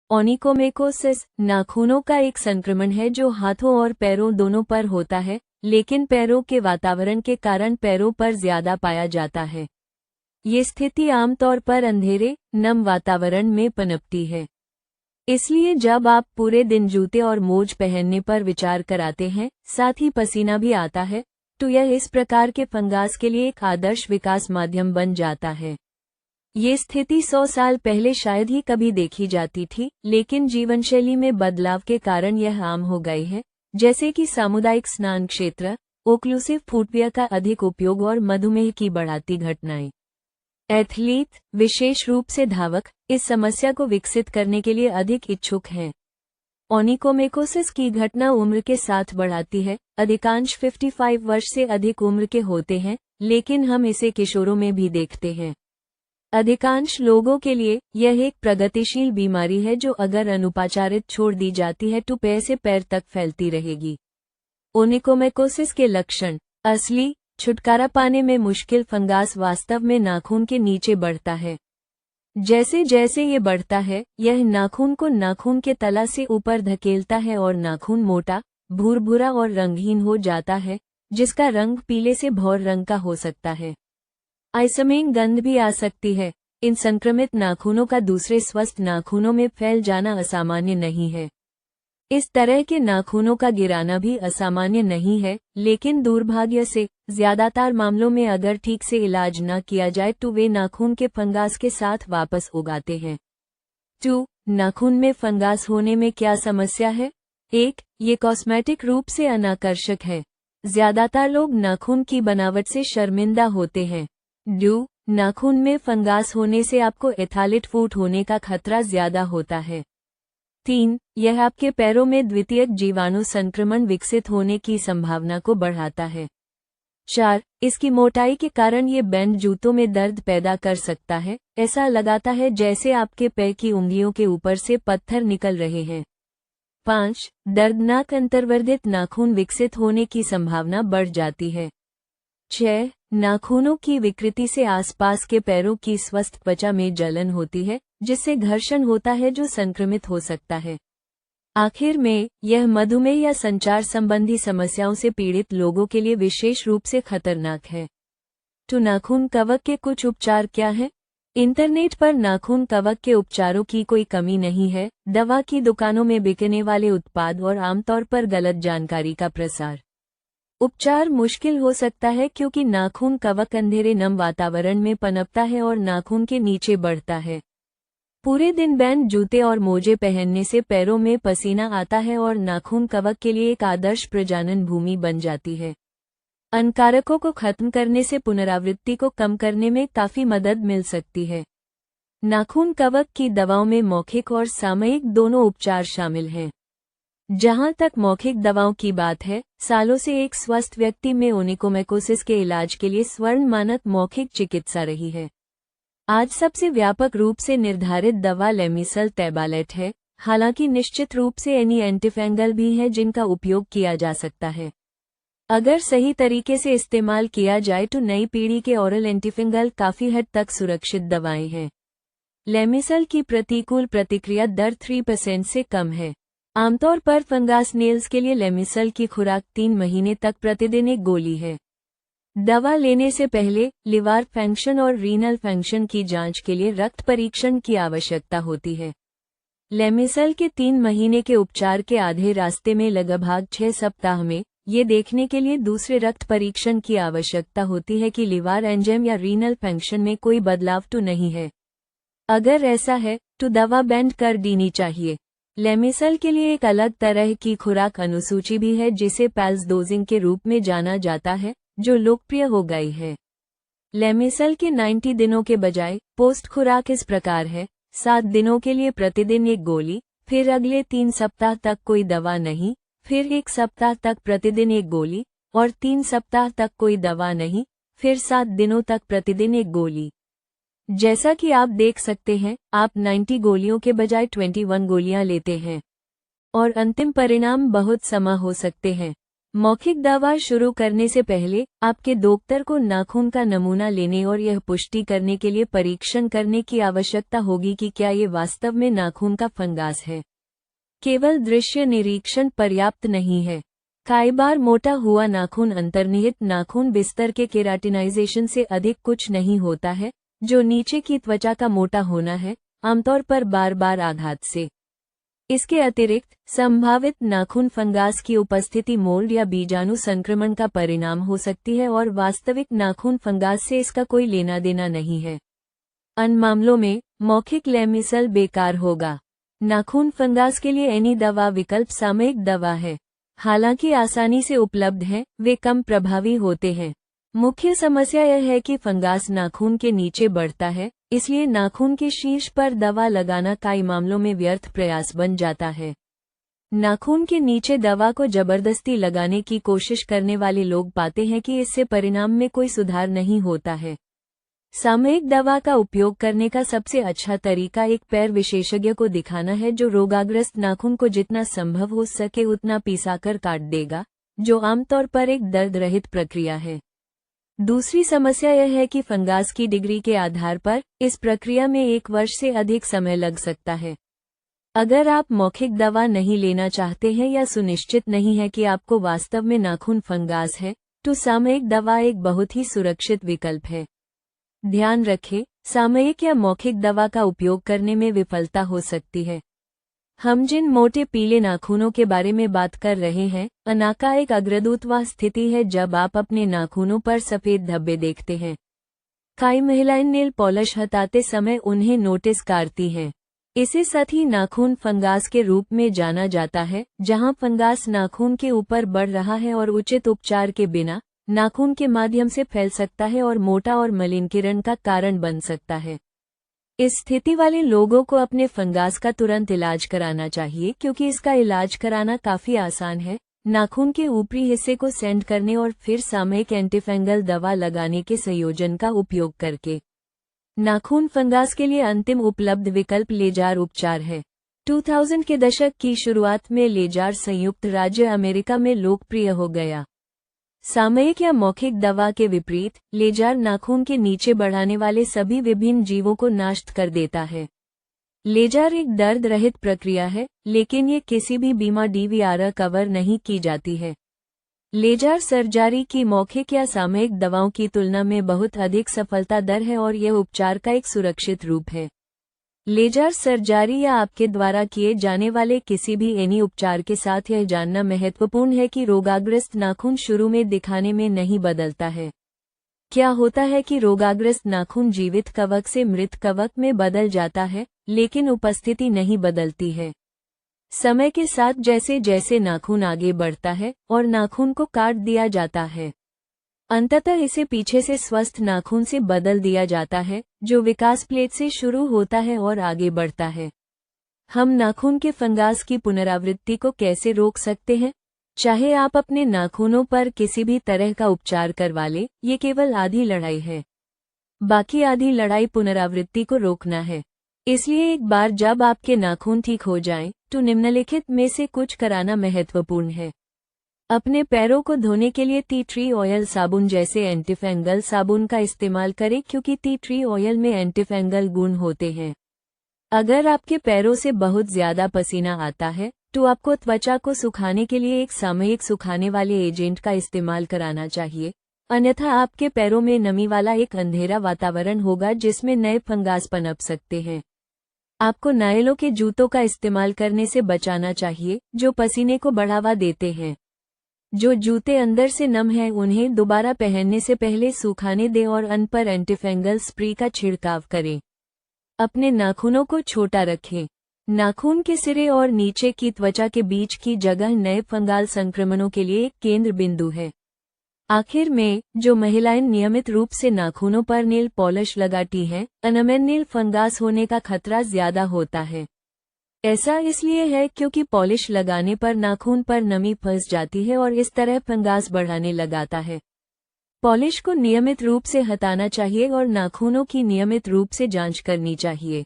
ओनिकोमेकोसिस नाखूनों का एक संक्रमण है जो हाथों और पैरों दोनों पर होता है, लेकिन पैरों के वातावरण के कारण पैरों पर ज्यादा पाया जाता है। ये स्थिति आमतौर पर अंधेरे, नम वातावरण में पनपती है। इसलिए जब आप पूरे दिन जूते और मोज पहनने पर विचार कराते हैं, साथ ही पसीना भी आता है, तो यह इस प्रकार के फंगास के लिए एक आदर्श विकास माध्यम बन जाता है। ये स्थिति 100 साल पहले शायद ही कभी देखी जाती थी, लेकिन जीवनशैली में बदलाव के कारण यह आम हो गई है, जैसे कि सामुदायिक स्नान क्षेत्र, ओक्लूसिव फुटवियर का अधिक उपयोग और मधुमेह की बढ़ाती घटनाएं। एथलीट, विशेष रूप से धावक, इस समस्या को विकसित करने के लिए अधिक इच्छुक हैं। ओनिकोमेकोसिस की घटना उम्र के साथ बढ़ाती है। अधिकांश 55 वर्ष से अधिक उम्र के होते हैं, लेकिन हम इसे किशोरों में भी देखते हैं। अधिकांश लोगों के लिए यह एक प्रगतिशील बीमारी है जो अगर अनुपचारित छोड़ दी जाती है तो पैर से पैर तक फैलती रहेगी। ओनिकोमेकोसिस के लक्षण। असली छुटकारा पाने में मुश्किल फंगास वास्तव में नाखून के नीचे बढ़ता है। जैसे जैसे ये बढ़ता है, यह नाखून को नाखून के तला से ऊपर धकेलता है और नाखून मोटा, भूरभूरा और रंगहीन हो जाता है, जिसका रंग पीले से भौर रंग का हो सकता है। असहनीय गंध भी आ सकती है। इन संक्रमित नाखूनों का दूसरे स्वस्थ नाखूनों में फैल जाना असामान्य नहीं है। इस तरह के नाखूनों का गिराना भी असामान्य नहीं है, लेकिन दुर्भाग्य से ज्यादातर मामलों में अगर ठीक से इलाज न किया जाए तो वे नाखून के फंगास के साथ वापस उगाते हैं। 2. नाखून में फंगास होने में क्या समस्या है? 1. ये कॉस्मेटिक रूप से अनाकर्षक है। ज्यादातर लोग नाखून की बनावट से शर्मिंदा होते हैं। 2. नाखून में फंगास होने से आपको एथलीट फुट होने का खतरा ज्यादा होता है। 3. यह आपके पैरों में द्वितीयक जीवाणु संक्रमण विकसित होने की संभावना को बढ़ाता है। 4. इसकी मोटाई के कारण ये बैंड जूतों में दर्द पैदा कर सकता है। ऐसा लगाता है जैसे आपके पैर की उंगलियों के ऊपर से पत्थर निकल रहे हैं। 5. दर्दनाक अंतर्वर्धित नाखून विकसित होने की संभावना बढ़ जाती है। 6. नाखूनों की विकृति से आसपास के पैरों की स्वस्थ त्वचा में जलन होती है, जिससे घर्षण होता है जो संक्रमित हो सकता है। आखिर में, यह मधुमेह या संचार संबंधी समस्याओं से पीड़ित लोगों के लिए विशेष रूप से खतरनाक है। तो नाखून कवक के कुछ उपचार क्या हैं? इंटरनेट पर नाखून कवक के उपचारों की कोई कमी नहीं है। दवा की दुकानों में बिकने वाले उत्पाद और आमतौर पर गलत जानकारी का प्रसार। उपचार मुश्किल हो सकता है क्योंकि नाखून कवक अंधेरे नम वातावरण में पनपता है और नाखून के नीचे बढ़ता है। पूरे दिन बैंड जूते और मोजे पहनने से पैरों में पसीना आता है और नाखून कवक के लिए एक आदर्श प्रजनन भूमि बन जाती है। अनकारकों को खत्म करने से पुनरावृत्ति को कम करने में काफी मदद मिल सकती है। नाखून कवक की दवाओं में मौखिक और सामयिक दोनों उपचार शामिल हैं। जहां तक मौखिक दवाओं की बात है, सालों से एक स्वस्थ व्यक्ति में ओनिकोमेकोसिस के इलाज के लिए स्वर्ण मानक मौखिक चिकित्सा रही है। आज सबसे व्यापक रूप से निर्धारित दवा लेमिसल टैबलेट है, हालांकि निश्चित रूप से एनी एंटीफंगल भी है जिनका उपयोग किया जा सकता है। अगर सही तरीके से इस्तेमाल किया जाए तो नई पीढ़ी के ओरल एंटीफंगल काफी हद तक सुरक्षित दवाएं हैं। लेमिसल की प्रतिकूल प्रतिक्रिया दर 3% से कम है। आमतौर पर फंगास नेल्स के लिए लेमिसल की खुराक 3 महीने तक प्रतिदिन एक गोली है। दवा लेने से पहले लिवर फंक्शन और रीनल फंक्शन की जांच के लिए रक्त परीक्षण की आवश्यकता होती है। लेमिसल के 3 महीने के उपचार के आधे रास्ते में लगभग 6 सप्ताह में ये देखने के लिए दूसरे रक्त परीक्षण की आवश्यकता होती है कि लिवर एंजाइम या रीनल फंक्शन में कोई बदलाव तो नहीं है। अगर ऐसा है तो दवा बैंड कर देनी चाहिए। लेमिसल के लिए एक अलग तरह की खुराक अनुसूची भी है जिसे पल्स डोजिंग के रूप में जाना जाता है, जो लोकप्रिय हो गई है। लेमिसल के 90 दिनों के बजाय पोस्ट खुराक इस प्रकार है: 7 दिनों के लिए प्रतिदिन एक गोली, फिर अगले 3 सप्ताह तक कोई दवा नहीं, फिर 1 सप्ताह तक प्रतिदिन एक गोली, और 3 सप्ताह तक कोई दवा नहीं, फिर 7 दिनों तक प्रतिदिन एक गोली। जैसा कि आप देख सकते हैं, आप 90 गोलियों के बजाय 21 गोलियां लेते हैं, और अंतिम परिणाम बहुत समा हो सकते हैं। मौखिक दवा शुरू करने से पहले आपके डॉक्टर को नाखून का नमूना लेने और यह पुष्टि करने के लिए परीक्षण करने की आवश्यकता होगी कि क्या ये वास्तव में नाखून का फंगास है। केवल दृश्य निरीक्षण पर्याप्त नहीं है। कई बार मोटा हुआ नाखून अंतर्निहित नाखून बिस्तर के केराटिनाइजेशन से अधिक कुछ नहीं होता है, जो नीचे की त्वचा का मोटा होना है, आमतौर पर बार बार आघात से। इसके अतिरिक्त संभावित नाखून फंगास की उपस्थिति मोल्ड या बीजाणु संक्रमण का परिणाम हो सकती है और वास्तविक नाखून फंगास से इसका कोई लेना देना नहीं है। अन्य मामलों में मौखिक लेमिसल बेकार होगा। नाखून फंगास के लिए एनी दवा विकल्प सामयिक दवा है। हालांकि आसानी से उपलब्ध है, वे कम प्रभावी होते हैं। मुख्य समस्या यह है कि फंगास नाखून के नीचे बढ़ता है, इसलिए नाखून के शीर्ष पर दवा लगाना कई मामलों में व्यर्थ प्रयास बन जाता है। नाखून के नीचे दवा को जबरदस्ती लगाने की कोशिश करने वाले लोग पाते हैं कि इससे परिणाम में कोई सुधार नहीं होता है। सामयिक दवा का उपयोग करने का सबसे अच्छा तरीका एक पैर विशेषज्ञ को दिखाना है, जो रोगाग्रस्त नाखून को जितना संभव हो सके उतना पिसाकर काट देगा, जो आमतौर पर एक दर्द रहित प्रक्रिया है। दूसरी समस्या यह है कि फंगास की डिग्री के आधार पर इस प्रक्रिया में 1 वर्ष से अधिक समय लग सकता है। अगर आप मौखिक दवा नहीं लेना चाहते हैं या सुनिश्चित नहीं है कि आपको वास्तव में नाखून फंगास है, तो सामयिक दवा एक बहुत ही सुरक्षित विकल्प है। ध्यान रखें, सामयिक या मौखिक दवा का उपयोग करने में विफलता हो सकती है। हम जिन मोटे पीले नाखूनों के बारे में बात कर रहे हैं, अनाका एक अग्रदूत वह स्थिति है जब आप अपने नाखूनों पर सफेद धब्बे देखते हैं। कई महिलाएं नेल पॉलिश हटाते समय उन्हें नोटिस करती हैं। इसे सतही नाखून फंगास के रूप में जाना जाता है, जहां फंगास नाखून के ऊपर बढ़ रहा है और उचित उपचार के बिना नाखून के माध्यम से फैल सकता है और मोटा और मलिनीकरण का कारण बन सकता है। इस स्थिति वाले लोगों को अपने फंगास का तुरंत इलाज कराना चाहिए, क्योंकि इसका इलाज कराना काफी आसान है। नाखून के ऊपरी हिस्से को सेंड करने और फिर सामयिक एंटीफंगल दवा लगाने के संयोजन का उपयोग करके। नाखून फंगास के लिए अंतिम उपलब्ध विकल्प लेजार उपचार है। 2000 के दशक की शुरुआत में लेजार संयुक्त राज्य अमेरिका में लोकप्रिय हो गया। सामयिक या मौखिक दवा के विपरीत, लेजार नाखून के नीचे बढ़ाने वाले सभी विभिन्न जीवों को नष्ट कर देता है। लेजार एक दर्द रहित प्रक्रिया है, लेकिन ये किसी भी बीमा DVR कवर नहीं की जाती है। लेजार सर्जरी की मौखिक या सामयिक दवाओं की तुलना में बहुत अधिक सफलता दर है और यह उपचार का एक सुरक्षित रूप है। लेजार सर्जरी या आपके द्वारा किए जाने वाले किसी भी एनी उपचार के साथ यह जानना महत्वपूर्ण है कि रोगाग्रस्त नाखून शुरू में दिखाने में नहीं बदलता है। क्या होता है कि रोगाग्रस्त नाखून जीवित कवक से मृत कवक में बदल जाता है, लेकिन उपस्थिति नहीं बदलती है। समय के साथ जैसे जैसे नाखून आगे बढ़ता है और नाखून को काट दिया जाता है, अंततः इसे पीछे से स्वस्थ नाखून से बदल दिया जाता है, जो विकास प्लेट से शुरू होता है और आगे बढ़ता है। हम नाखून के फंगास की पुनरावृत्ति को कैसे रोक सकते हैं? चाहे आप अपने नाखूनों पर किसी भी तरह का उपचार करवा लें, ये केवल आधी लड़ाई है। बाकी आधी लड़ाई पुनरावृत्ति को रोकना है। इसलिए एक बार जब आपके नाखून ठीक हो जाएं, तो निम्नलिखित में से कुछ कराना महत्वपूर्ण है। अपने पैरों को धोने के लिए टी ट्री ऑयल साबुन जैसे एंटीफंगल साबुन का इस्तेमाल करें, क्योंकि टी ट्री ऑयल में एंटीफंगल गुण होते हैं। अगर आपके पैरों से बहुत ज्यादा पसीना आता है, तो आपको त्वचा को सुखाने के लिए एक सामयिक सुखाने वाले एजेंट का इस्तेमाल कराना चाहिए, अन्यथा आपके पैरों में नमी वाला एक अंधेरा वातावरण होगा जिसमें नए फंगास पनप सकते हैं। आपको नायलों के जूतों का इस्तेमाल करने से बचाना चाहिए, जो पसीने को बढ़ावा देते हैं। जो जूते अंदर से नम हैं उन्हें दोबारा पहनने से पहले सुखाने दें और अन पर एंटीफंगल स्प्रे का छिड़काव करें। अपने नाखूनों को छोटा रखें। नाखून के सिरे और नीचे की त्वचा के बीच की जगह नए फंगाल संक्रमणों के लिए एक केंद्र बिंदु है। आखिर में, जो महिलाएं नियमित रूप से नाखूनों पर नेल पॉलिश लगाती हैं, उनमें नेल फंगास होने का खतरा ज्यादा होता है। ऐसा इसलिए है क्योंकि पॉलिश लगाने पर नाखून पर नमी फंस जाती है और इस तरह फंगास बढ़ाने लगाता है। पॉलिश को नियमित रूप से हटाना चाहिए और नाखूनों की नियमित रूप से जांच करनी चाहिए।